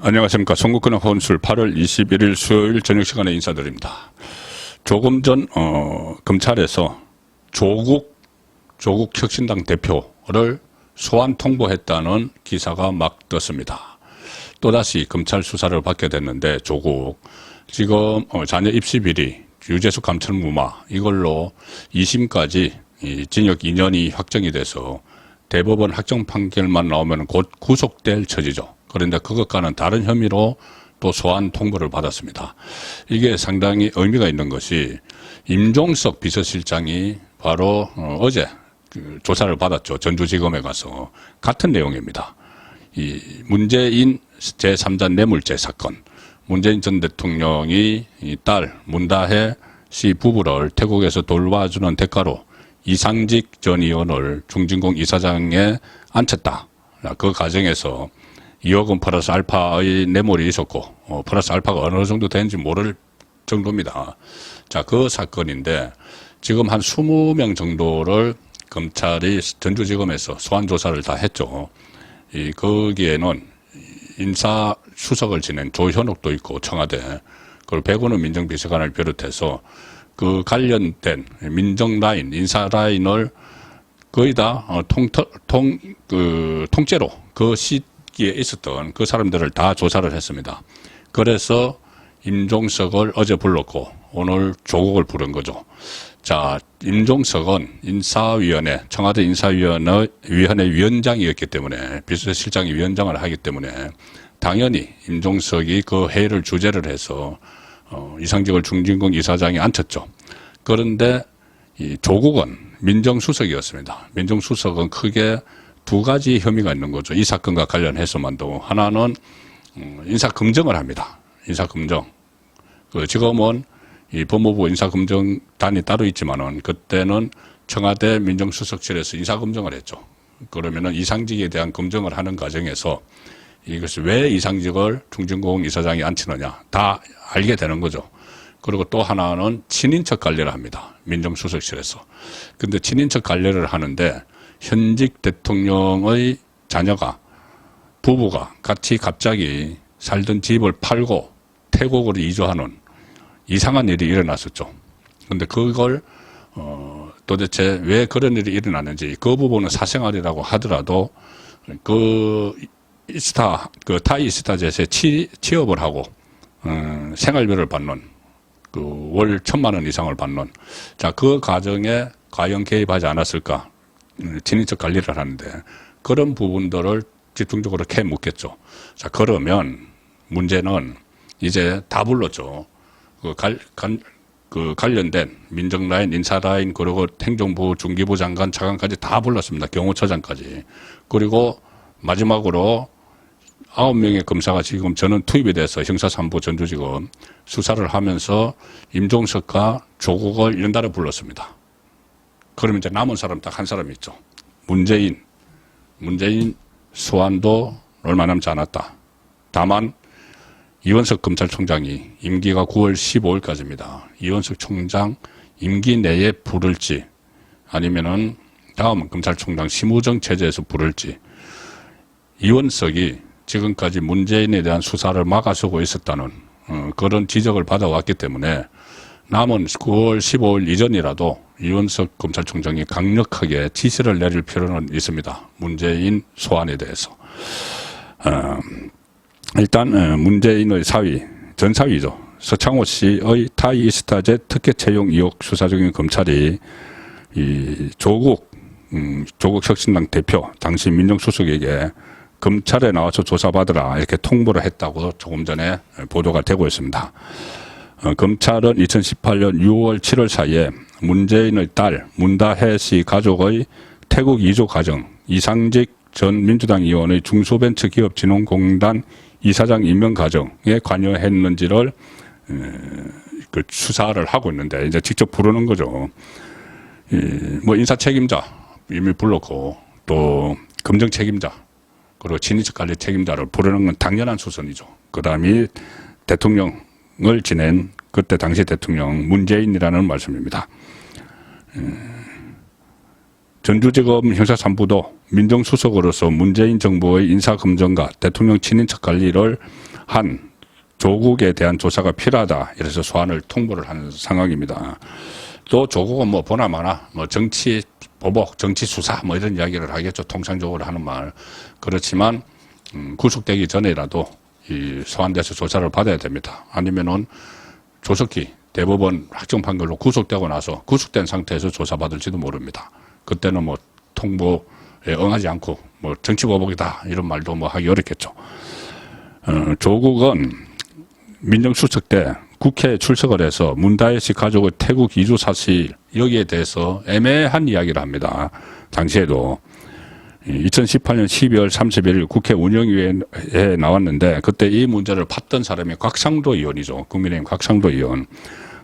안녕하십니까. 송국근의 혼술 8월 21일 수요일 저녁 시간에 인사드립니다. 조금 전 검찰에서 조국 혁신당 대표를 소환 통보했다는 기사가 막 떴습니다. 또다시 검찰 수사를 받게 됐는데 조국 지금 자녀 입시 비리, 유재수 감찰 무마 이걸로 2심까지 징역 2년이 확정이 돼서 대법원 확정 판결만 나오면 곧 구속될 처지죠. 그런데 그것과는 다른 혐의로 또 소환 통보를 받았습니다. 이게 상당히 의미가 있는 것이 임종석 비서실장이 바로 어제 조사를 받았죠. 전주지검에 가서 같은 내용입니다. 이 문재인 제3자 뇌물죄 사건, 문재인 전 대통령이 이 딸 문다혜 씨 부부를 태국에서 돌봐주는 대가로 이상직 전 의원을 중진공 이사장에 앉혔다. 그 과정에서 2억 원 플러스 알파의 뇌물이 있었고 플러스 알파가 어느 정도 되는지 모를 정도입니다. 자, 그 사건인데 지금 한 20명 정도를 검찰이 전주지검에서 소환조사를 다 했죠. 거기에는 인사수석을 지낸 조현옥도 있고 청와대, 그리고 백운우 민정비서관을 비롯해서 그 관련된 민정라인, 인사라인을 거의 다 통째로 그 시기에 있었던 그 사람들을 다 조사를 했습니다. 그래서 임종석을 어제 불렀고 오늘 조국을 부른 거죠. 자, 임종석은 인사위원회, 청와대 인사위원회 위원장이었기 때문에, 비서실장이 위원장을 하기 때문에 당연히 임종석이 그 회의를 주재를 해서 이상직을 중진공 이사장에 앉혔죠. 그런데 이 조국은 민정수석이었습니다. 민정수석은 크게 두 가지 혐의가 있는 거죠. 이 사건과 관련해서만도. 하나는 인사검증을 합니다. 인사검증. 지금은 이 법무부 인사검증단이 따로 있지만은 그때는 청와대 민정수석실에서 인사검증을 했죠. 그러면은 이상직에 대한 검증을 하는 과정에서 이것이 왜 이상직을 중진공 이사장에 앉히느냐 다 알게 되는 거죠. 그리고 또 하나는 친인척 관리를 합니다. 민정수석실에서. 근데 친인척 관리를 하는데 현직 대통령의 자녀가, 부부가 같이 갑자기 살던 집을 팔고 태국으로 이주하는 이상한 일이 일어났었죠. 근데 그걸 도대체 왜 그런 일이 일어났는지, 그 부분은 사생활이라고 하더라도 타이 스타젯에 취업을 하고 생활비를 받는, 월 1,000만 원 이상을 받는, 자, 그 과정에 과연 개입하지 않았을까? 친인척 관리를 하는데 그런 부분들을 집중적으로 캐 묻겠죠. 자, 그러면 문제는 이제 다 불렀죠. 관련된 민정라인, 인사라인, 그리고 행정부, 중기부 장관, 차관까지 다 불렀습니다. 경호처장까지. 그리고 마지막으로 9명의 검사가 지금 전원 투입이 돼서 형사 3부 전주지검 수사를 하면서 임종석과 조국을 연달아 불렀습니다. 그러면 이제 남은 사람 딱 한 사람이 있죠. 문재인 소환도 얼마 남지 않았다. 다만 이원석 검찰총장이 임기가 9월 15일까지입니다. 이원석 총장 임기 내에 부를지 아니면은 다음 검찰총장 심우정 체제에서 부를지. 이원석이 지금까지 문재인에 대한 수사를 막아서고 있었다는 그런 지적을 받아왔기 때문에 남은 9월 15일 이전이라도 이원석 검찰총장이 강력하게 지시를 내릴 필요는 있습니다. 문재인 소환에 대해서. 일단 문재인의 사위, 전 사위죠. 서창호 씨의 타이 이스타젯 특혜 채용 의혹 수사 중인 검찰이 이 조국 혁신당 대표, 당시 민정수석에게 검찰에 나와서 조사받으라 이렇게 통보를 했다고 조금 전에 보도가 되고 있습니다. 검찰은 2018년 6월 7월 사이에 문재인의 딸 문다혜 씨 가족의 태국 이주 과정, 이상직 전 민주당 의원의 중소벤처기업진흥공단 이사장 임명 과정에 관여했는지를 수사를 하고 있는데 이제 직접 부르는 거죠. 뭐 인사 책임자 이미 불렀고 또 검증 책임자 그리고 친인척 관리 책임자를 부르는 건 당연한 수순이죠. 그 다음이 대통령을 지낸 그때 당시 대통령 문재인이라는 말씀입니다. 전주지검 형사 3부도 민정수석으로서 문재인 정부의 인사검증과 대통령 친인척 관리를 한 조국에 대한 조사가 필요하다. 이래서 소환을 통보를 하는 상황입니다. 또 조국은 뭐 보나마나 뭐 정치 보복, 정치 수사 뭐 이런 이야기를 하겠죠. 통상적으로 하는 말. 그렇지만 구속되기 전에라도 이 소환돼서 조사를 받아야 됩니다. 아니면은 조석기 대법원 확정 판결로 구속되고 나서 구속된 상태에서 조사받을지도 모릅니다. 그때는 뭐 통보에 응하지 않고 뭐 정치 보복이다 이런 말도 뭐 하기 어렵겠죠. 조국은 민정수석 때 국회에 출석을 해서 문다혜 씨 가족의 태국 이주 사실 여기에 대해서 애매한 이야기를 합니다. 당시에도 2018년 12월 31일 국회 운영위에 나왔는데 그때 이 문제를 팠던 사람이 곽상도 의원이죠. 국민의힘 곽상도 의원.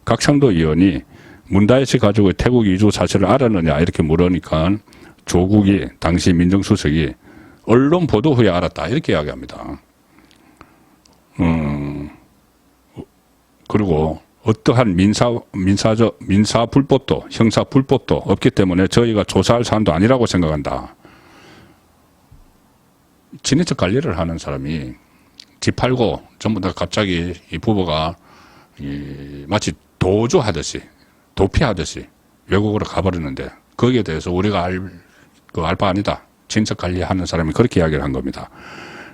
곽상도 의원이 문다혜 씨 가족의 태국 이주 사실을 알았느냐 이렇게 물으니까 조국이 당시 민정수석이 언론 보도 후에 알았다 이렇게 이야기합니다. 그리고 어떠한 민사 불법도 형사 불법도 없기 때문에 저희가 조사할 사안도 아니라고 생각한다. 친인척 관리를 하는 사람이 집 팔고 전부 다 갑자기 이 부부가 마치 도주하듯이 도피하듯이 외국으로 가버리는데 거기에 대해서 우리가 알 바 아니다. 친인척 관리하는 사람이 그렇게 이야기를 한 겁니다.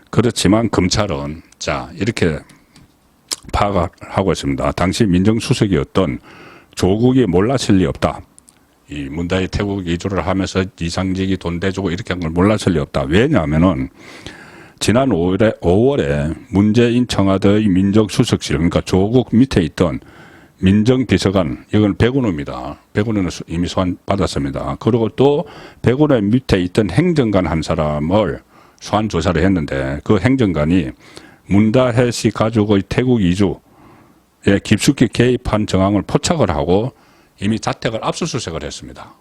그렇지만 검찰은 자 이렇게 파악을 하고 있습니다. 당시 민정수석이었던 조국이 몰랐을 리 없다. 이 문다혜 태국 이주를 하면서 이상직이 돈 대주고 이렇게 한 걸 몰랐을 리 없다. 왜냐하면은 지난 5월에 문재인 청와대의 민정수석실 그러니까 조국 밑에 있던 민정비서관 이건 백운우입니다. 백운우는 이미 소환 받았습니다. 그리고 또 백운우 밑에 있던 행정관 한 사람을 소환 조사를 했는데 그 행정관이 문다혜 씨 가족의 태국 이주에 깊숙이 개입한 정황을 포착을 하고 이미 자택을 압수수색을 했습니다.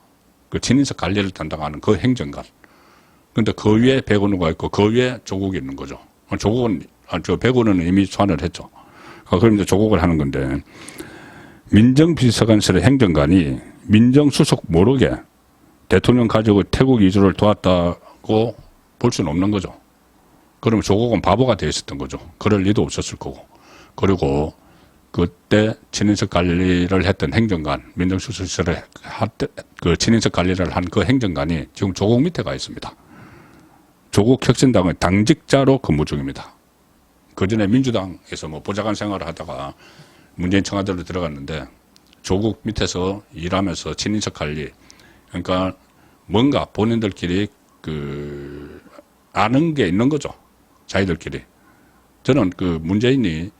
그 친인척 관리를 담당하는 그 행정관. 그런데 그 위에 백운우가 있고 그 위에 조국이 있는 거죠. 백운우는 이미 소환을 했죠. 그럼 이제 조국을 하는 건데 민정비서관실의 행정관이 민정수석 모르게 대통령 가족의 태국 이주를 도왔다고 볼 수는 없는 거죠. 그러면 조국은 바보가 되어 있었던 거죠. 그럴 리도 없었을 거고. 그리고 그때 친인척 관리를 했던 행정관, 민정수석실에 그 친인척 관리를 한 그 행정관이 지금 조국 밑에 가 있습니다. 조국 혁신당의 당직자로 근무 중입니다. 그 전에 민주당에서 뭐 보좌관 생활을 하다가 문재인 청와대로 들어갔는데 조국 밑에서 일하면서 친인척 관리, 그러니까 뭔가 본인들끼리 아는 게 있는 거죠. 자기들끼리. 저는 그 문재인이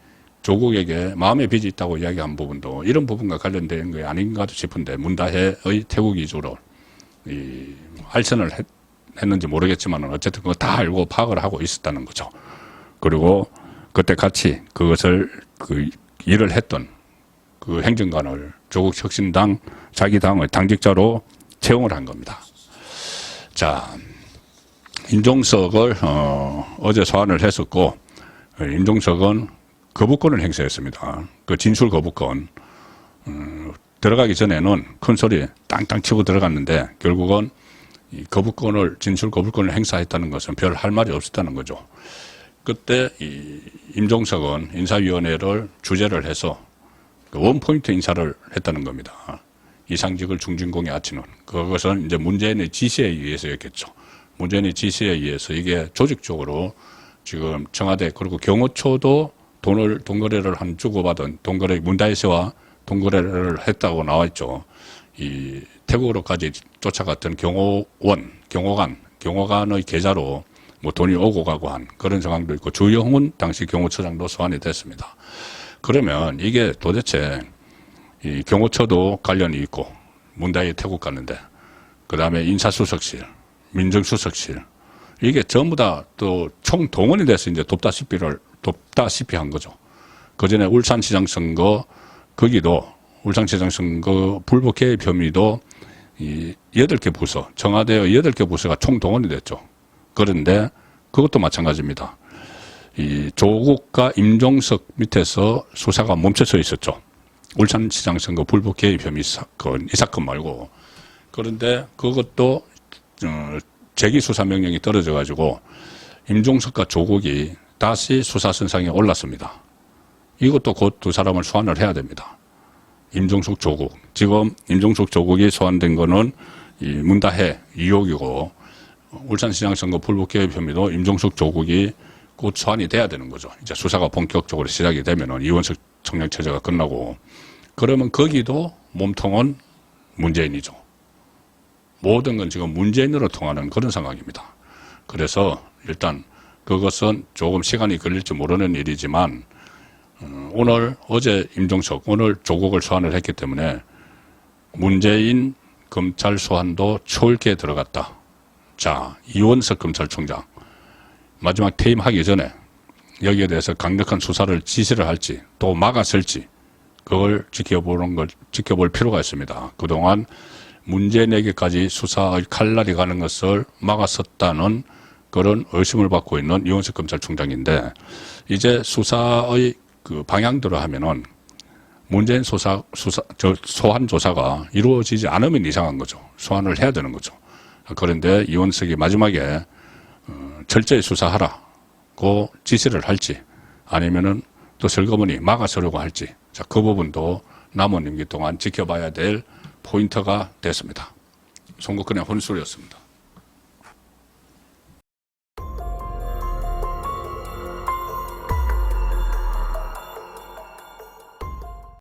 조국에게 마음의 빚이 있다고 이야기한 부분도 이런 부분과 관련된 게 아닌가 싶은데 문다혜의 태국 이주로 알선을 했는지 모르겠지만 어쨌든 그거 다 알고 파악을 하고 있었다는 거죠. 그리고 그때 같이 그것을 일을 했던 그 행정관을 조국 혁신당 자기 당의 당직자로 채용을 한 겁니다. 자, 임종석을 어제 소환을 했었고 임종석은 거부권을 행사했습니다. 그 진술 거부권 들어가기 전에는 큰 소리 땅땅 치고 들어갔는데 결국은 이 진술 거부권을 행사했다는 것은 별 할 말이 없었다는 거죠. 그때 이 임종석은 인사위원회를 주재를 해서 원포인트 인사를 했다는 겁니다. 이상직을 중진공에 아치는 그것은 이제 문재인의 지시에 의해서였겠죠. 문재인의 지시에 의해서 이게 조직적으로 지금 청와대 그리고 경호처도 돈 거래를 주고받은 문다혜 씨와 돈 거래를 했다고 나와 있죠. 이 태국으로까지 쫓아갔던 경호관의 계좌로 뭐 돈이 오고 가고 한 그런 상황도 있고 주영훈 당시 경호처장도 소환이 됐습니다. 그러면 이게 도대체 이 경호처도 관련이 있고 문다혜 태국 갔는데 그 다음에 인사수석실, 민정수석실 이게 전부 다 또 총동원이 돼서 이제 돕다시피 한 거죠. 그 전에 울산시장 선거 불법 개입 혐의도 이 8개 부서, 청와대의 8개 부서가 총동원이 됐죠. 그런데 그것도 마찬가지입니다. 이 조국과 임종석 밑에서 수사가 멈춰서 있었죠. 울산시장 선거 불법 개입 혐의 사건, 이 사건 말고. 그런데 그것도 재기 수사 명령이 떨어져 가지고 임종석과 조국이 다시 수사선상에 올랐습니다. 이것도 곧 두 사람을 소환을 해야 됩니다. 임종숙 조국. 지금 임종숙 조국이 소환된 거는 이 문다해 2호기고 울산시장 선거 불법 개입 혐의도 임종숙 조국이 곧 소환이 돼야 되는 거죠. 이제 수사가 본격적으로 시작이 되면은 이원석 청량 체제가 끝나고 그러면 거기도 몸통은 문재인이죠. 모든 건 지금 문재인으로 통하는 그런 상황입니다. 그래서 일단 그것은 조금 시간이 걸릴지 모르는 일이지만 어제 임종석, 오늘 조국을 소환을 했기 때문에 문재인 검찰 소환도 초읽기에 들어갔다. 자, 이원석 검찰총장 마지막 퇴임하기 전에 여기에 대해서 강력한 수사를 지시를 할지 또 막아설지 그걸 지켜볼 필요가 있습니다. 그동안 문재인에게까지 수사의 칼날이 가는 것을 막았었다는 그런 의심을 받고 있는 이원석 검찰총장인데 이제 수사의 그 방향대로 하면은 문재인 소환 조사가 이루어지지 않으면 이상한 거죠. 소환을 해야 되는 거죠. 그런데 이원석이 마지막에 철저히 수사하라고 지시를 할지 아니면은 또 슬그머니 막아서려고 할지 자, 그 부분도 남은 임기 동안 지켜봐야 될 포인트가 됐습니다. 송국근의 혼술이었습니다.